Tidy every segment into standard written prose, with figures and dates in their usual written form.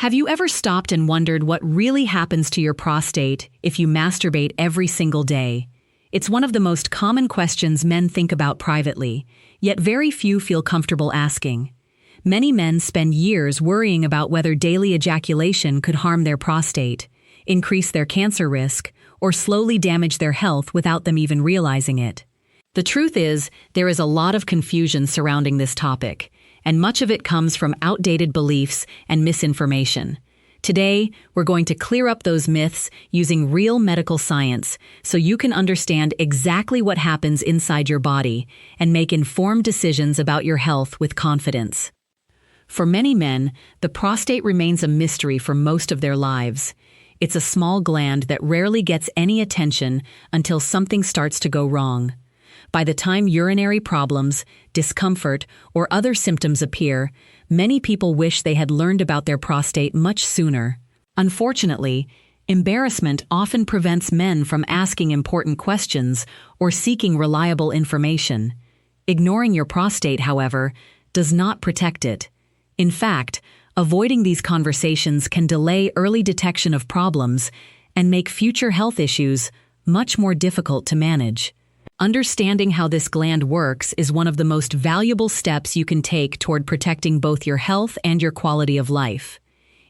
Have you ever stopped and wondered what really happens to your prostate if you masturbate every single day? It's one of the most common questions men think about privately, yet very few feel comfortable asking. Many men spend years worrying about whether daily ejaculation could harm their prostate, increase their cancer risk, or slowly damage their health without them even realizing it. The truth is, there is a lot of confusion surrounding this topic, and much of it comes from outdated beliefs and misinformation. Today, we're going to clear up those myths using real medical science so you can understand exactly what happens inside your body and make informed decisions about your health with confidence. For many men, the prostate remains a mystery for most of their lives. It's a small gland that rarely gets any attention until something starts to go wrong. By the time urinary problems, discomfort, or other symptoms appear, many people wish they had learned about their prostate much sooner. Unfortunately, embarrassment often prevents men from asking important questions or seeking reliable information. Ignoring your prostate, however, does not protect it. In fact, avoiding these conversations can delay early detection of problems and make future health issues much more difficult to manage. Understanding how this gland works is one of the most valuable steps you can take toward protecting both your health and your quality of life.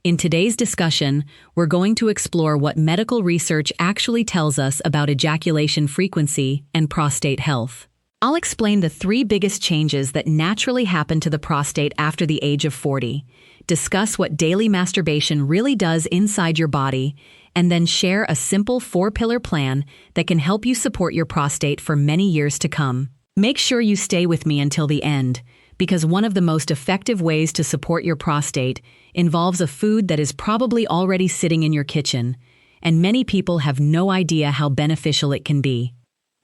In today's discussion, we're going to explore what medical research actually tells us about ejaculation frequency and prostate health. I'll explain the 3 biggest changes that naturally happen to the prostate after the age of 40, discuss what daily masturbation really does inside your body, and then share a simple 4-pillar plan that can help you support your prostate for many years to come. Make sure you stay with me until the end, because one of the most effective ways to support your prostate involves a food that is probably already sitting in your kitchen, and many people have no idea how beneficial it can be.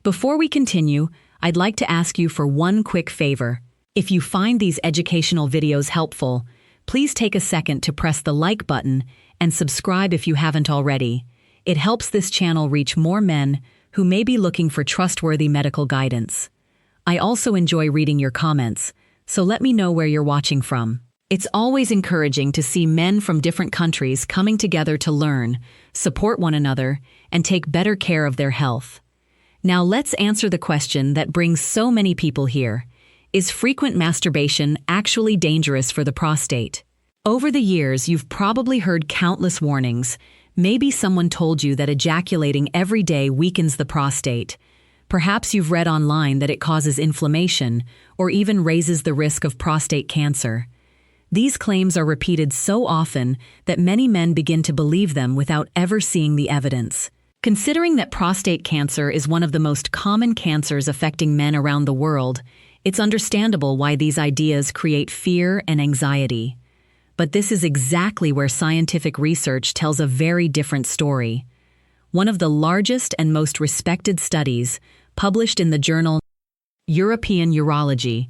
Before we continue, I'd like to ask you for one quick favor. If you find these educational videos helpful, please take a second to press the like button and subscribe if you haven't already. It helps this channel reach more men who may be looking for trustworthy medical guidance. I also enjoy reading your comments, so let me know where you're watching from. It's always encouraging to see men from different countries coming together to learn, support one another, and take better care of their health. Now let's answer the question that brings so many people here. Is frequent masturbation actually dangerous for the prostate? Over the years, you've probably heard countless warnings. Maybe someone told you that ejaculating every day weakens the prostate. Perhaps you've read online that it causes inflammation or even raises the risk of prostate cancer. These claims are repeated so often that many men begin to believe them without ever seeing the evidence. Considering that prostate cancer is one of the most common cancers affecting men around the world, it's understandable why these ideas create fear and anxiety. But this is exactly where scientific research tells a very different story. One of the largest and most respected studies, published in the journal European Urology,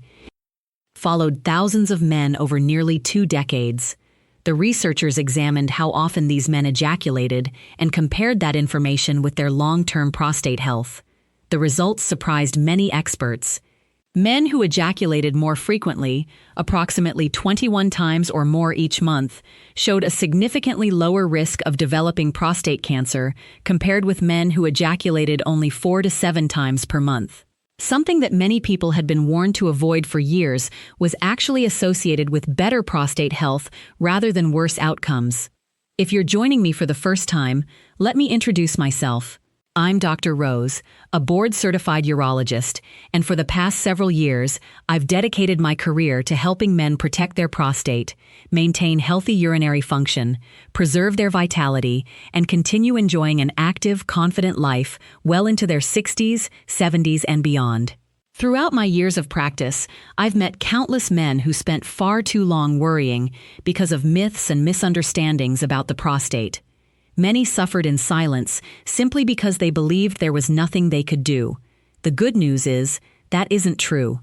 followed thousands of men over nearly 2 decades. The researchers examined how often these men ejaculated and compared that information with their long-term prostate health. The results surprised many experts. Men who ejaculated more frequently, approximately 21 times or more each month, showed a significantly lower risk of developing prostate cancer compared with men who ejaculated only 4 to 7 times per month. Something that many people had been warned to avoid for years was actually associated with better prostate health rather than worse outcomes. If you're joining me for the first time, let me introduce myself. I'm Dr. Rose, a board-certified urologist, and for the past several years, I've dedicated my career to helping men protect their prostate, maintain healthy urinary function, preserve their vitality, and continue enjoying an active, confident life well into their 60s, 70s, and beyond. Throughout my years of practice, I've met countless men who spent far too long worrying because of myths and misunderstandings about the prostate. Many suffered in silence simply because they believed there was nothing they could do. The good news is, that isn't true.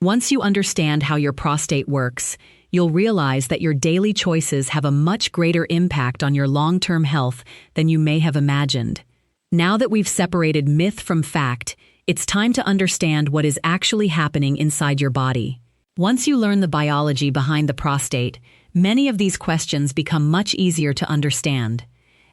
Once you understand how your prostate works, you'll realize that your daily choices have a much greater impact on your long-term health than you may have imagined. Now that we've separated myth from fact, it's time to understand what is actually happening inside your body. Once you learn the biology behind the prostate, Many of these questions become much easier to understand.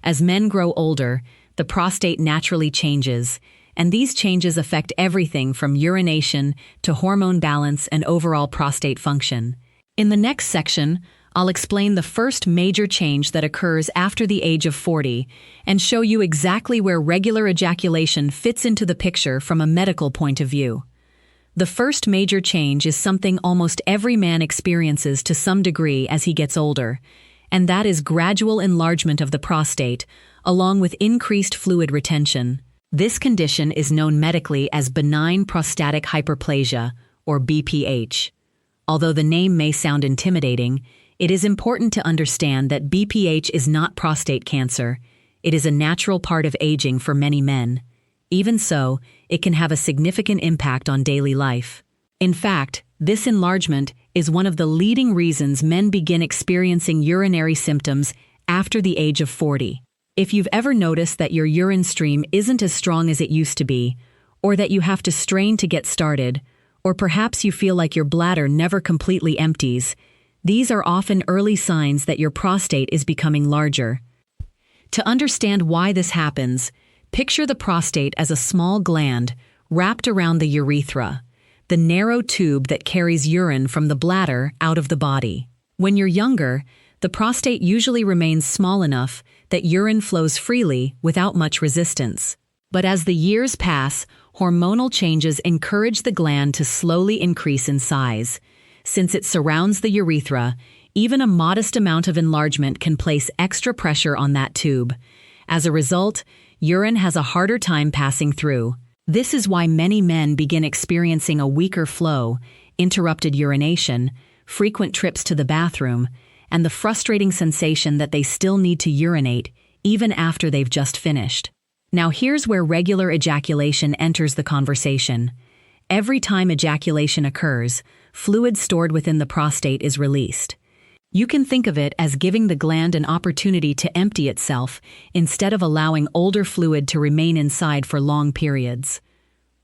As men grow older, the prostate naturally changes, and these changes affect everything from urination to hormone balance and overall prostate function. In the next section, I'll explain the first major change that occurs after the age of 40 and show you exactly where regular ejaculation fits into the picture from a medical point of view. The first major change is something almost every man experiences to some degree as he gets older, and that is gradual enlargement of the prostate, along with increased fluid retention. This condition is known medically as benign prostatic hyperplasia, or BPH. Although the name may sound intimidating, it is important to understand that BPH is not prostate cancer. It is a natural part of aging for many men. Even so, it can have a significant impact on daily life. In fact, this enlargement is one of the leading reasons men begin experiencing urinary symptoms after the age of 40. If you've ever noticed that your urine stream isn't as strong as it used to be, or that you have to strain to get started, or perhaps you feel like your bladder never completely empties, these are often early signs that your prostate is becoming larger. To understand why this happens, picture the prostate as a small gland wrapped around the urethra, the narrow tube that carries urine from the bladder out of the body. When you're younger, the prostate usually remains small enough that urine flows freely without much resistance. But as the years pass, hormonal changes encourage the gland to slowly increase in size. Since it surrounds the urethra, even a modest amount of enlargement can place extra pressure on that tube. As a result, urine has a harder time passing through. This is why many men begin experiencing a weaker flow, interrupted urination, frequent trips to the bathroom, and the frustrating sensation that they still need to urinate, even after they've just finished. Now here's where regular ejaculation enters the conversation. Every time ejaculation occurs, fluid stored within the prostate is released. You can think of it as giving the gland an opportunity to empty itself instead of allowing older fluid to remain inside for long periods.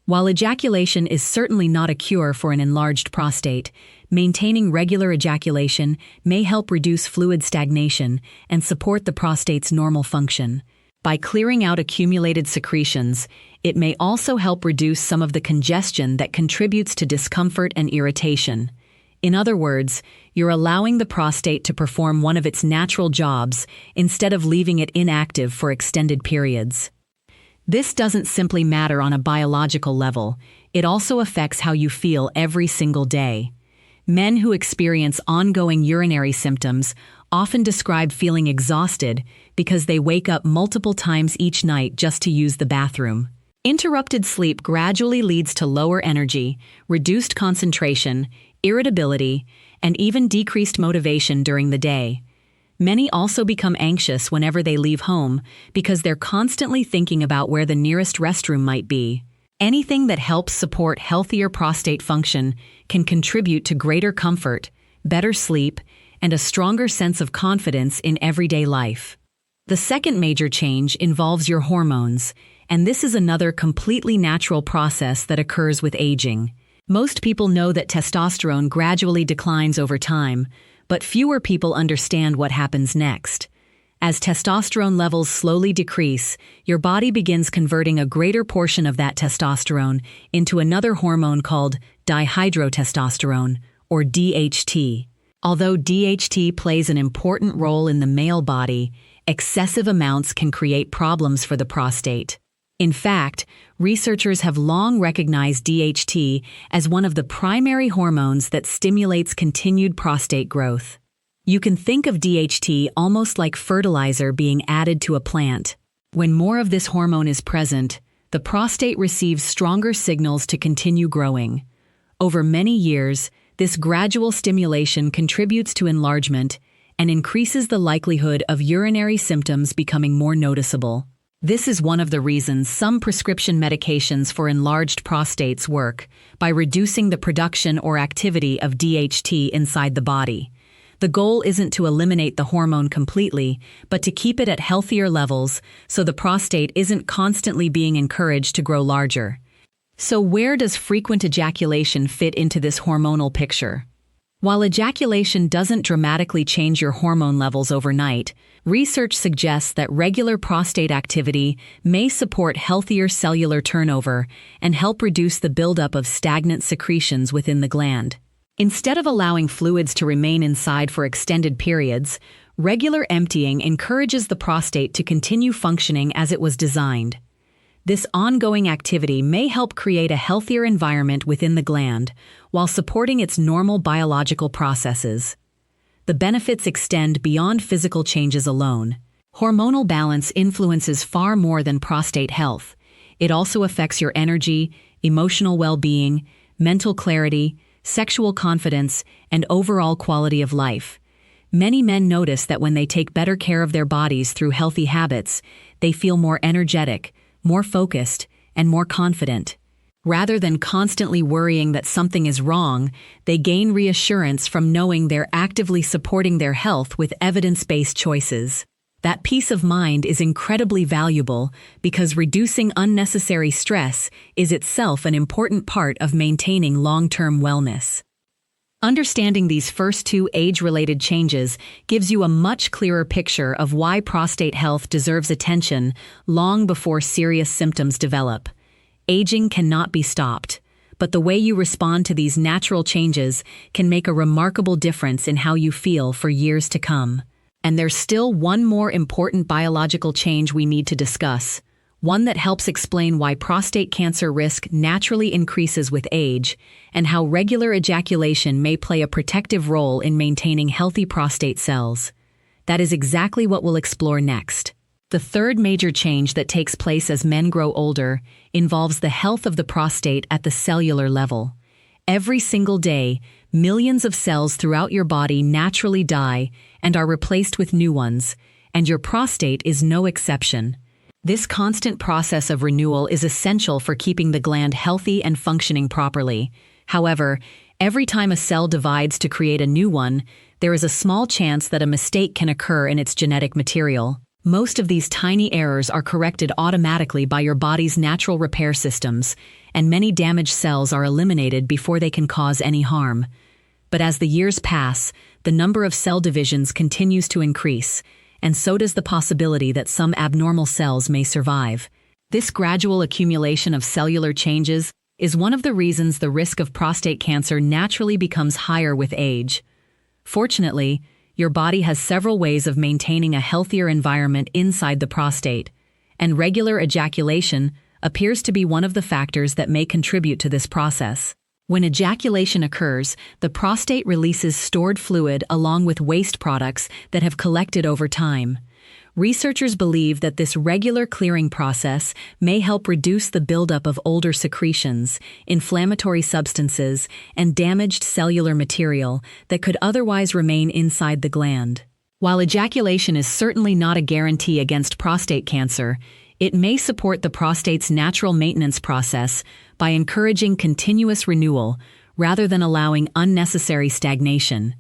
While ejaculation is certainly not a cure for an enlarged prostate, maintaining regular ejaculation may help reduce fluid stagnation and support the prostate's normal function. By clearing out accumulated secretions, it may also help reduce some of the congestion that contributes to discomfort and irritation. In other words, you're allowing the prostate to perform one of its natural jobs instead of leaving it inactive for extended periods. This doesn't simply matter on a biological level, it also affects how you feel every single day. Men who experience ongoing urinary symptoms often describe feeling exhausted because they wake up multiple times each night just to use the bathroom. Interrupted sleep gradually leads to lower energy, reduced concentration, irritability, and even decreased motivation during the day. Many also become anxious whenever they leave home because they're constantly thinking about where the nearest restroom might be. Anything that helps support healthier prostate function can contribute to greater comfort, better sleep, and a stronger sense of confidence in everyday life. The second major change involves your hormones, and this is another completely natural process that occurs with aging. Most people know that testosterone gradually declines over time, but fewer people understand what happens next. As testosterone levels slowly decrease, your body begins converting a greater portion of that testosterone into another hormone called dihydrotestosterone, or DHT. Although DHT plays an important role in the male body, excessive amounts can create problems for the prostate. In fact, researchers have long recognized DHT as one of the primary hormones that stimulates continued prostate growth. You can think of DHT almost like fertilizer being added to a plant. When more of this hormone is present, the prostate receives stronger signals to continue growing. Over many years, this gradual stimulation contributes to enlargement and increases the likelihood of urinary symptoms becoming more noticeable. This is one of the reasons some prescription medications for enlarged prostates work, by reducing the production or activity of DHT inside the body. The goal isn't to eliminate the hormone completely, but to keep it at healthier levels so the prostate isn't constantly being encouraged to grow larger. So where does frequent ejaculation fit into this hormonal picture? While ejaculation doesn't dramatically change your hormone levels overnight, research suggests that regular prostate activity may support healthier cellular turnover and help reduce the buildup of stagnant secretions within the gland. Instead of allowing fluids to remain inside for extended periods, regular emptying encourages the prostate to continue functioning as it was designed. This ongoing activity may help create a healthier environment within the gland while supporting its normal biological processes. The benefits extend beyond physical changes alone. Hormonal balance influences far more than prostate health. It also affects your energy, emotional well-being, mental clarity, sexual confidence, and overall quality of life. Many men notice that when they take better care of their bodies through healthy habits, they feel more energetic, more focused, and more confident. Rather than constantly worrying that something is wrong, they gain reassurance from knowing they're actively supporting their health with evidence-based choices. That peace of mind is incredibly valuable because reducing unnecessary stress is itself an important part of maintaining long-term wellness. Understanding these first two age-related changes gives you a much clearer picture of why prostate health deserves attention long before serious symptoms develop. Aging cannot be stopped, but the way you respond to these natural changes can make a remarkable difference in how you feel for years to come. And there's still one more important biological change we need to discuss, one that helps explain why prostate cancer risk naturally increases with age, and how regular ejaculation may play a protective role in maintaining healthy prostate cells. That is exactly what we'll explore next. The third major change that takes place as men grow older involves the health of the prostate at the cellular level. Every single day, millions of cells throughout your body naturally die and are replaced with new ones, and your prostate is no exception. This constant process of renewal is essential for keeping the gland healthy and functioning properly. However, every time a cell divides to create a new one, there is a small chance that a mistake can occur in its genetic material. Most of these tiny errors are corrected automatically by your body's natural repair systems, and many damaged cells are eliminated before they can cause any harm. But as the years pass, the number of cell divisions continues to increase, and so does the possibility that some abnormal cells may survive. This gradual accumulation of cellular changes is one of the reasons the risk of prostate cancer naturally becomes higher with age. Fortunately, your body has several ways of maintaining a healthier environment inside the prostate, and regular ejaculation appears to be one of the factors that may contribute to this process. When ejaculation occurs, the prostate releases stored fluid along with waste products that have collected over time. Researchers believe that this regular clearing process may help reduce the buildup of older secretions, inflammatory substances, and damaged cellular material that could otherwise remain inside the gland. While ejaculation is certainly not a guarantee against prostate cancer, it may support the prostate's natural maintenance process by encouraging continuous renewal rather than allowing unnecessary stagnation.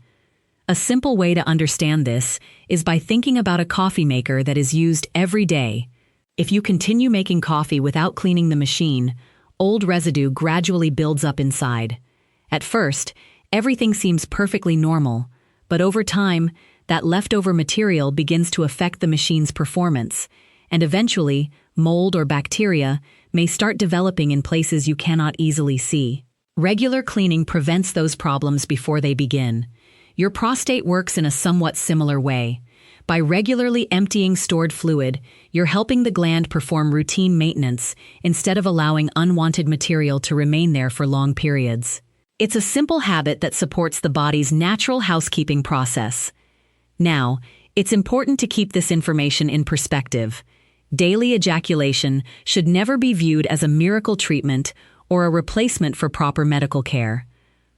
A simple way to understand this is by thinking about a coffee maker that is used every day. If you continue making coffee without cleaning the machine, old residue gradually builds up inside. At first, everything seems perfectly normal, but over time, that leftover material begins to affect the machine's performance, and eventually, mold or bacteria may start developing in places you cannot easily see. Regular cleaning prevents those problems before they begin. Your prostate works in a somewhat similar way. By regularly emptying stored fluid, you're helping the gland perform routine maintenance instead of allowing unwanted material to remain there for long periods. It's a simple habit that supports the body's natural housekeeping process. Now, it's important to keep this information in perspective. Daily ejaculation should never be viewed as a miracle treatment or a replacement for proper medical care.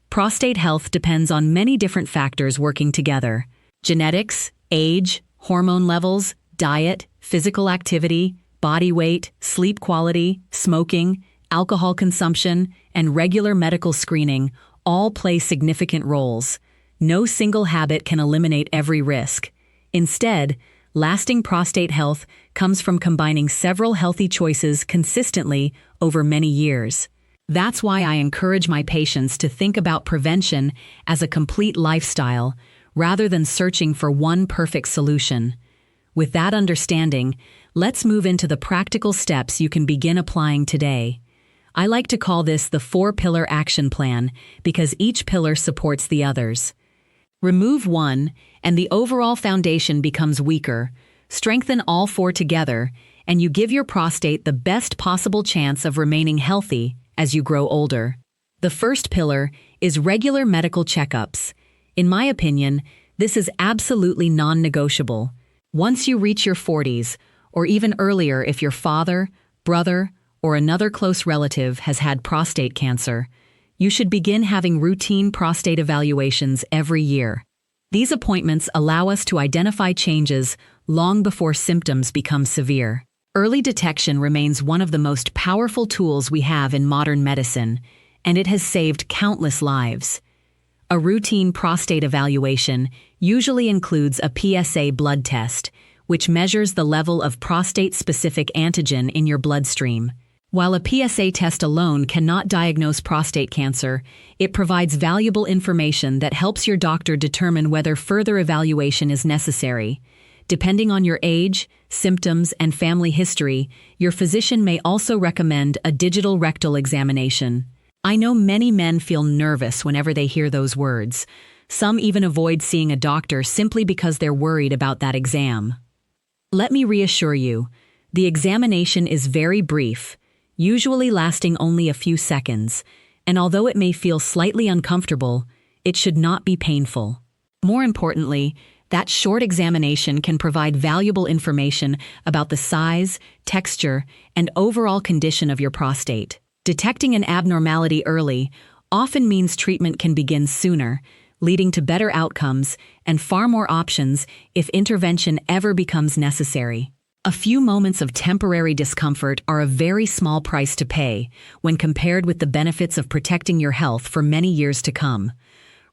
Prostate health depends on many different factors working together: genetics, age, hormone levels, diet, physical activity, body weight, sleep quality, smoking, alcohol consumption, and regular medical screening all play significant roles. No single habit can eliminate every risk. Instead, lasting prostate health comes from combining several healthy choices consistently over many years. That's why I encourage my patients to think about prevention as a complete lifestyle rather than searching for one perfect solution. With that understanding, let's move into the practical steps you can begin applying today. I like to call this the 4-pillar action plan because each pillar supports the others. Remove one, and the overall foundation becomes weaker. Strengthen all 4 together, and you give your prostate the best possible chance of remaining healthy as you grow older. The first pillar is regular medical checkups. In my opinion, this is absolutely non-negotiable. Once you reach your 40s, or even earlier if your father, brother, or another close relative has had prostate cancer, you should begin having routine prostate evaluations every year. These appointments allow us to identify changes long before symptoms become severe. Early detection remains one of the most powerful tools we have in modern medicine, and it has saved countless lives. A routine prostate evaluation usually includes a PSA blood test, which measures the level of prostate-specific antigen in your bloodstream. While a PSA test alone cannot diagnose prostate cancer, it provides valuable information that helps your doctor determine whether further evaluation is necessary. Depending on your age, symptoms, and family history, your physician may also recommend a digital rectal examination. I know many men feel nervous whenever they hear those words. Some even avoid seeing a doctor simply because they're worried about that exam. Let me reassure you, the examination is very brief, usually lasting only a few seconds, and although it may feel slightly uncomfortable, it should not be painful. More importantly, that short examination can provide valuable information about the size, texture, and overall condition of your prostate. Detecting an abnormality early often means treatment can begin sooner, leading to better outcomes and far more options if intervention ever becomes necessary. A few moments of temporary discomfort are a very small price to pay when compared with the benefits of protecting your health for many years to come.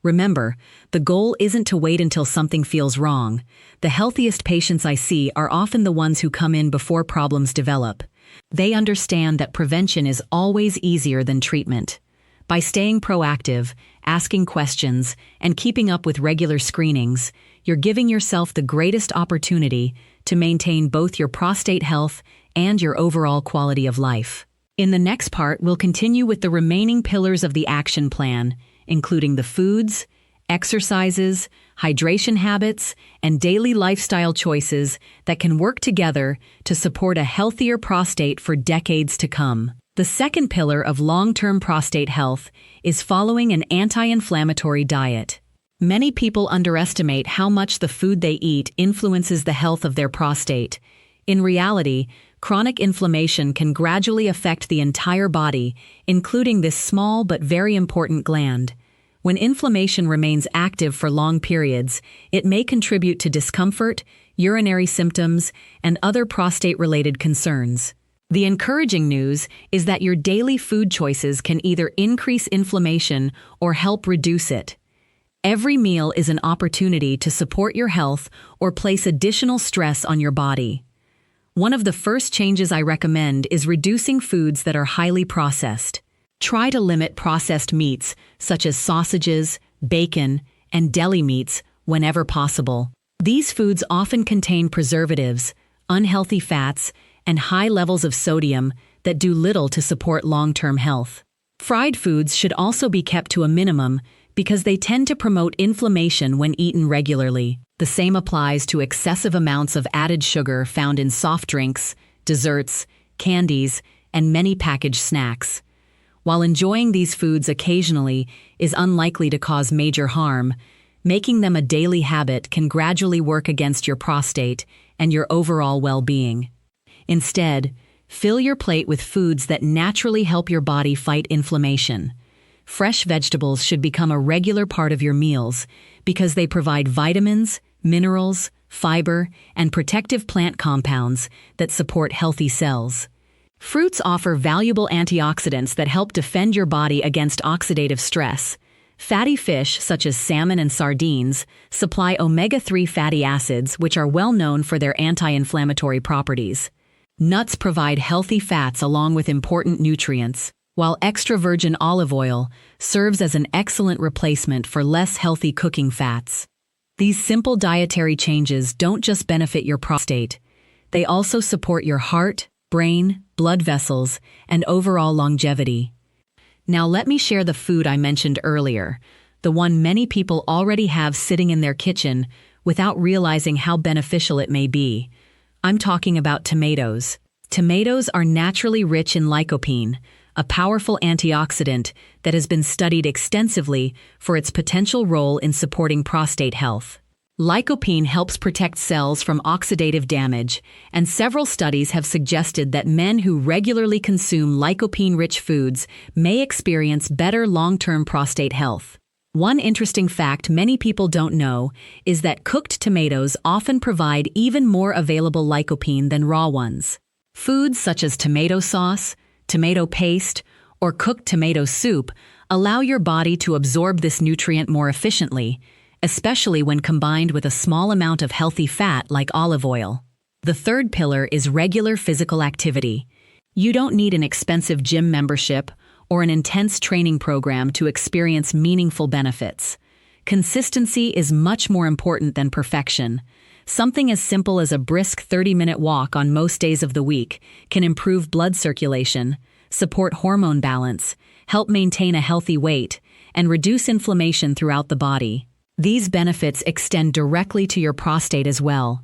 Remember, the goal isn't to wait until something feels wrong. The healthiest patients I see are often the ones who come in before problems develop. They understand that prevention is always easier than treatment. By staying proactive, asking questions, and keeping up with regular screenings, you're giving yourself the greatest opportunity to maintain both your prostate health and your overall quality of life. In the next part, we'll continue with the remaining pillars of the action plan, including the foods, exercises, hydration habits, and daily lifestyle choices that can work together to support a healthier prostate for decades to come. The second pillar of long-term prostate health is following an anti-inflammatory diet. Many people underestimate how much the food they eat influences the health of their prostate. In reality, chronic inflammation can gradually affect the entire body, including this small but very important gland. When inflammation remains active for long periods, it may contribute to discomfort, urinary symptoms, and other prostate-related concerns. The encouraging news is that your daily food choices can either increase inflammation or help reduce it. Every meal is an opportunity to support your health or place additional stress on your body. One of the first changes I recommend is reducing foods that are highly processed. Try to limit processed meats, such as sausages, bacon, and deli meats, whenever possible. These foods often contain preservatives, unhealthy fats, and high levels of sodium that do little to support long-term health. Fried foods should also be kept to a minimum because they tend to promote inflammation when eaten regularly. The same applies to excessive amounts of added sugar found in soft drinks, desserts, candies, and many packaged snacks. While enjoying these foods occasionally is unlikely to cause major harm, making them a daily habit can gradually work against your prostate and your overall well-being. Instead, fill your plate with foods that naturally help your body fight inflammation. Fresh vegetables should become a regular part of your meals because they provide vitamins, minerals, fiber, and protective plant compounds that support healthy cells. Fruits offer valuable antioxidants that help defend your body against oxidative stress. Fatty fish, such as salmon and sardines, supply omega-3 fatty acids, which are well known for their anti-inflammatory properties. Nuts provide healthy fats along with important nutrients, while extra virgin olive oil serves as an excellent replacement for less healthy cooking fats. These simple dietary changes don't just benefit your prostate, they also support your heart, brain, blood vessels, and overall longevity. Now let me share the food I mentioned earlier, the one many people already have sitting in their kitchen without realizing how beneficial it may be. I'm talking about tomatoes. Tomatoes are naturally rich in lycopene, a powerful antioxidant that has been studied extensively for its potential role in supporting prostate health. Lycopene helps protect cells from oxidative damage, and several studies have suggested that men who regularly consume lycopene-rich foods may experience better long-term prostate health. One interesting fact many people don't know is that cooked tomatoes often provide even more available lycopene than raw ones. Foods such as tomato sauce, tomato paste, or cooked tomato soup allow your body to absorb this nutrient more efficiently, especially when combined with a small amount of healthy fat like olive oil. The third pillar is regular physical activity. You don't need an expensive gym membership or an intense training program to experience meaningful benefits. Consistency is much more important than perfection. Something as simple as a brisk 30-minute walk on most days of the week can improve blood circulation, support hormone balance, help maintain a healthy weight, and reduce inflammation throughout the body. These benefits extend directly to your prostate as well.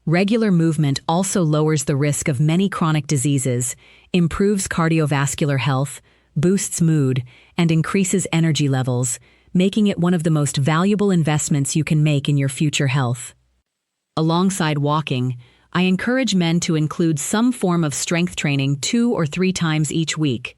Regular movement also lowers the risk of many chronic diseases, improves cardiovascular health, boosts mood, and increases energy levels, making it one of the most valuable investments you can make in your future health. Alongside walking, I encourage men to include some form of strength training 2 or 3 times each week.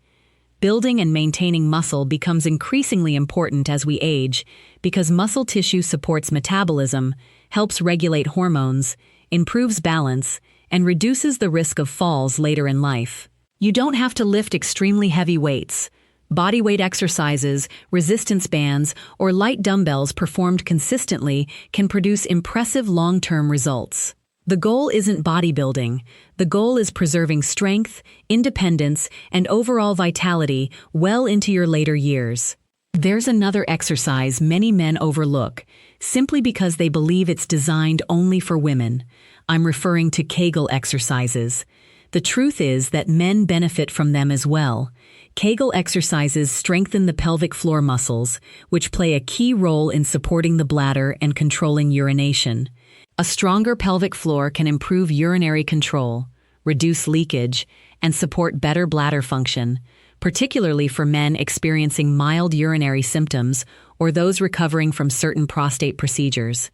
Building and maintaining muscle becomes increasingly important as we age because muscle tissue supports metabolism, helps regulate hormones, improves balance, and reduces the risk of falls later in life. You don't have to lift extremely heavy weights. Bodyweight exercises, resistance bands, or light dumbbells performed consistently can produce impressive long-term results. The goal isn't bodybuilding. The goal is preserving strength, independence, and overall vitality well into your later years. There's another exercise many men overlook, simply because they believe it's designed only for women. I'm referring to Kegel exercises. The truth is that men benefit from them as well. Kegel exercises strengthen the pelvic floor muscles, which play a key role in supporting the bladder and controlling urination. A stronger pelvic floor can improve urinary control, reduce leakage, and support better bladder function, particularly for men experiencing mild urinary symptoms or those recovering from certain prostate procedures.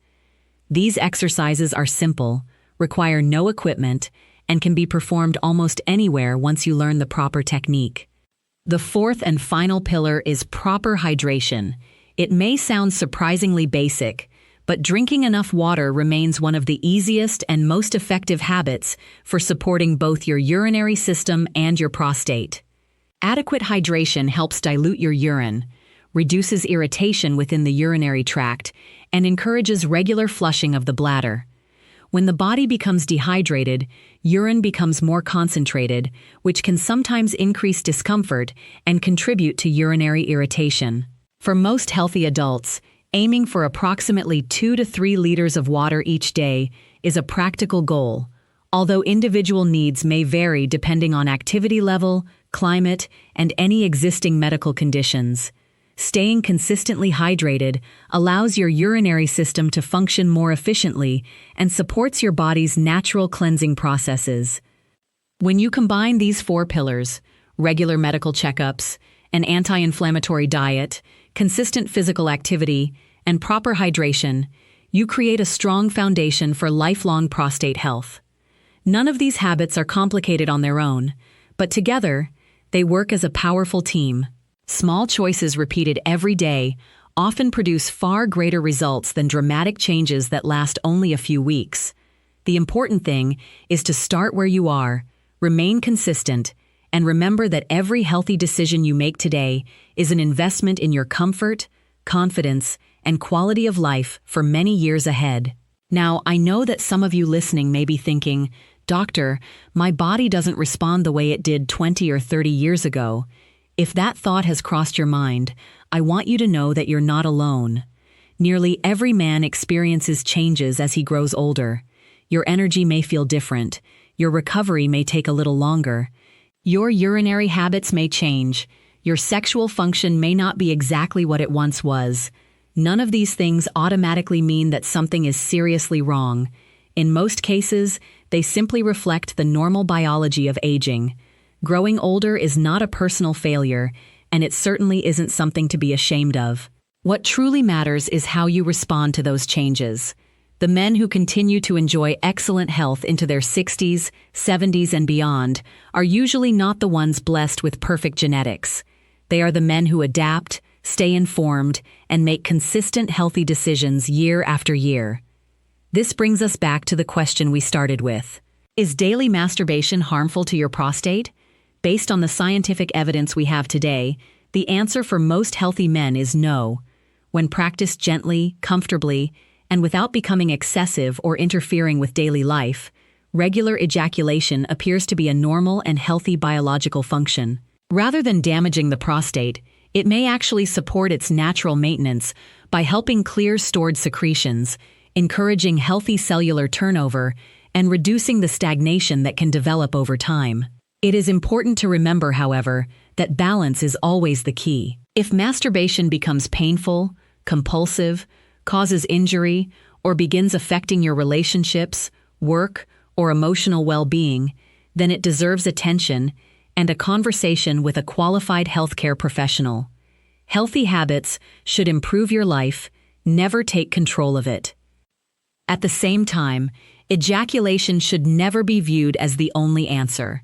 These exercises are simple, require no equipment, and can be performed almost anywhere once you learn the proper technique. The fourth and final pillar is proper hydration. It may sound surprisingly basic, but drinking enough water remains one of the easiest and most effective habits for supporting both your urinary system and your prostate. Adequate hydration helps dilute your urine, reduces irritation within the urinary tract, and encourages regular flushing of the bladder. When the body becomes dehydrated, urine becomes more concentrated, which can sometimes increase discomfort and contribute to urinary irritation. For most healthy adults, aiming for approximately 2 to 3 liters of water each day is a practical goal, although individual needs may vary depending on activity level, climate, and any existing medical conditions. Staying consistently hydrated allows your urinary system to function more efficiently and supports your body's natural cleansing processes. When you combine these 4 pillars, regular medical checkups, an anti-inflammatory diet, consistent physical activity, and proper hydration, you create a strong foundation for lifelong prostate health. None of these habits are complicated on their own, but together, they work as a powerful team. Small choices repeated every day often produce far greater results than dramatic changes that last only a few weeks. The important thing is to start where you are, remain consistent, and remember that every healthy decision you make today is an investment in your comfort, confidence, and quality of life for many years ahead. Now, I know that some of you listening may be thinking, "Doctor, my body doesn't respond the way it did 20 or 30 years ago. If that thought has crossed your mind, I want you to know that you're not alone. Nearly every man experiences changes as he grows older. Your energy may feel different. Your recovery may take a little longer. Your urinary habits may change. Your sexual function may not be exactly what it once was. None of these things automatically mean that something is seriously wrong. In most cases, they simply reflect the normal biology of aging. Growing older is not a personal failure, and it certainly isn't something to be ashamed of. What truly matters is how you respond to those changes. The men who continue to enjoy excellent health into their 60s, 70s, and beyond are usually not the ones blessed with perfect genetics. They are the men who adapt, stay informed, and make consistent healthy decisions year after year. This brings us back to the question we started with. Is daily masturbation harmful to your prostate? Based on the scientific evidence we have today, the answer for most healthy men is no. When practiced gently, comfortably, and without becoming excessive or interfering with daily life, regular ejaculation appears to be a normal and healthy biological function. Rather than damaging the prostate, it may actually support its natural maintenance by helping clear stored secretions, encouraging healthy cellular turnover, and reducing the stagnation that can develop over time. It is important to remember, however, that balance is always the key. If masturbation becomes painful, compulsive, causes injury, or begins affecting your relationships, work, or emotional well-being, then it deserves attention and a conversation with a qualified healthcare professional. Healthy habits should improve your life, never take control of it. At the same time, ejaculation should never be viewed as the only answer.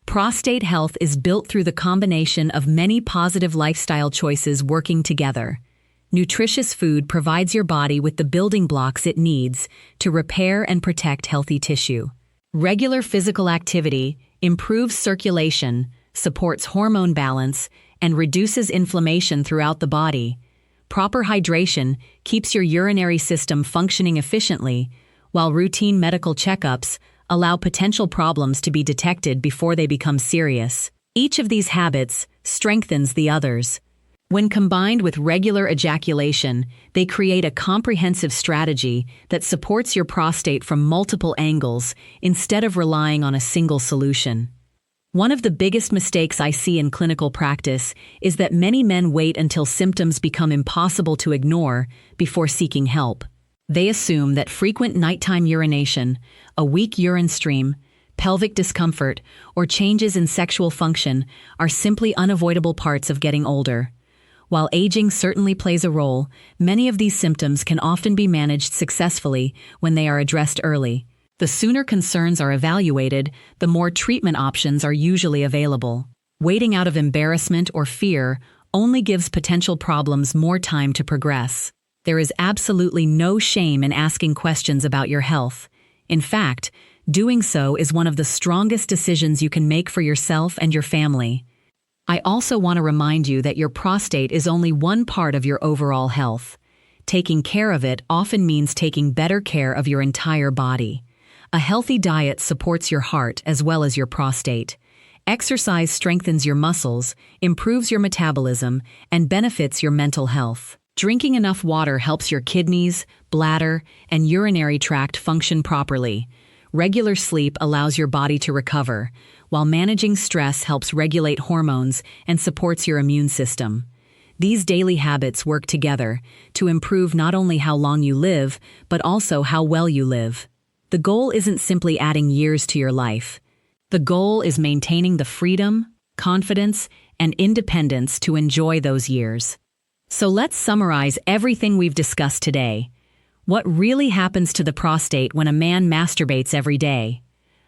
Prostate health is built through the combination of many positive lifestyle choices working together. Nutritious food provides your body with the building blocks it needs to repair and protect healthy tissue. Regular physical activity improves circulation, supports hormone balance, and reduces inflammation throughout the body. Proper hydration keeps your urinary system functioning efficiently, while routine medical checkups allow potential problems to be detected before they become serious. Each of these habits strengthens the others. When combined with regular ejaculation, they create a comprehensive strategy that supports your prostate from multiple angles instead of relying on a single solution. One of the biggest mistakes I see in clinical practice is that many men wait until symptoms become impossible to ignore before seeking help. They assume that frequent nighttime urination, a weak urine stream, pelvic discomfort, or changes in sexual function are simply unavoidable parts of getting older. While aging certainly plays a role, many of these symptoms can often be managed successfully when they are addressed early. The sooner concerns are evaluated, the more treatment options are usually available. Waiting out of embarrassment or fear only gives potential problems more time to progress. There is absolutely no shame in asking questions about your health. In fact, doing so is one of the strongest decisions you can make for yourself and your family. I also want to remind you that your prostate is only one part of your overall health. Taking care of it often means taking better care of your entire body. A healthy diet supports your heart as well as your prostate. Exercise strengthens your muscles, improves your metabolism, and benefits your mental health. Drinking enough water helps your kidneys, bladder, and urinary tract function properly. Regular sleep allows your body to recover, while managing stress helps regulate hormones and supports your immune system. These daily habits work together to improve not only how long you live, but also how well you live. The goal isn't simply adding years to your life. The goal is maintaining the freedom, confidence, and independence to enjoy those years. So let's summarize everything we've discussed today. What really happens to the prostate when a man masturbates every day?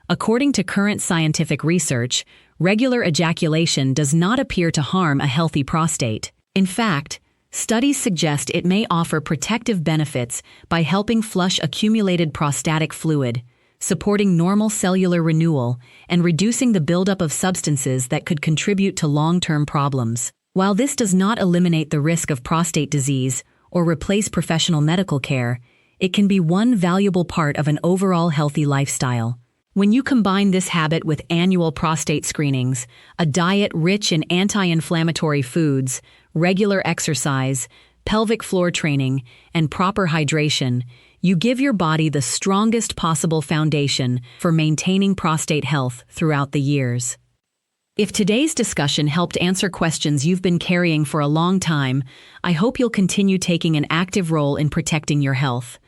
According to current scientific research, regular ejaculation does not appear to harm a healthy prostate. In fact, studies suggest it may offer protective benefits by helping flush accumulated prostatic fluid, supporting normal cellular renewal, and reducing the buildup of substances that could contribute to long-term problems. While this does not eliminate the risk of prostate disease or replace professional medical care, it can be one valuable part of an overall healthy lifestyle. When you combine this habit with annual prostate screenings, a diet rich in anti-inflammatory foods, regular exercise, pelvic floor training, and proper hydration, you give your body the strongest possible foundation for maintaining prostate health throughout the years. If today's discussion helped answer questions you've been carrying for a long time, I hope you'll continue taking an active role in protecting your health.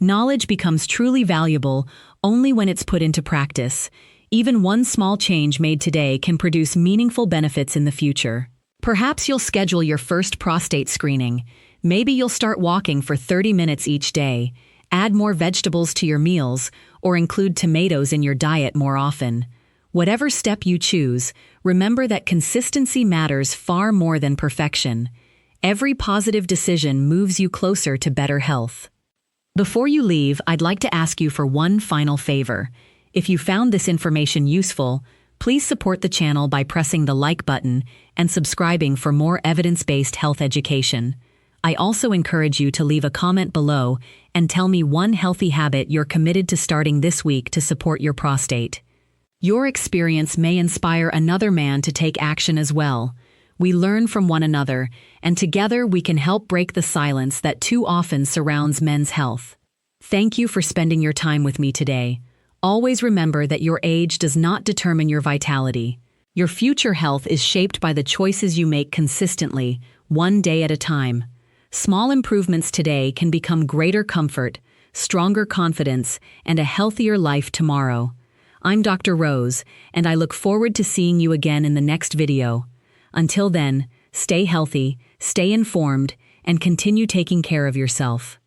Knowledge becomes truly valuable only when it's put into practice. Even one small change made today can produce meaningful benefits in the future. Perhaps you'll schedule your first prostate screening. Maybe you'll start walking for 30 minutes each day, add more vegetables to your meals, or include tomatoes in your diet more often. Whatever step you choose, remember that consistency matters far more than perfection. Every positive decision moves you closer to better health. Before you leave, I'd like to ask you for one final favor. If you found this information useful, please support the channel by pressing the like button and subscribing for more evidence-based health education. I also encourage you to leave a comment below and tell me one healthy habit you're committed to starting this week to support your prostate. Your experience may inspire another man to take action as well. We learn from one another, and together we can help break the silence that too often surrounds men's health. Thank you for spending your time with me today. Always remember that your age does not determine your vitality. Your future health is shaped by the choices you make consistently, one day at a time. Small improvements today can become greater comfort, stronger confidence, and a healthier life tomorrow. I'm Dr. Rose, and I look forward to seeing you again in the next video. Until then, stay healthy, stay informed, and continue taking care of yourself.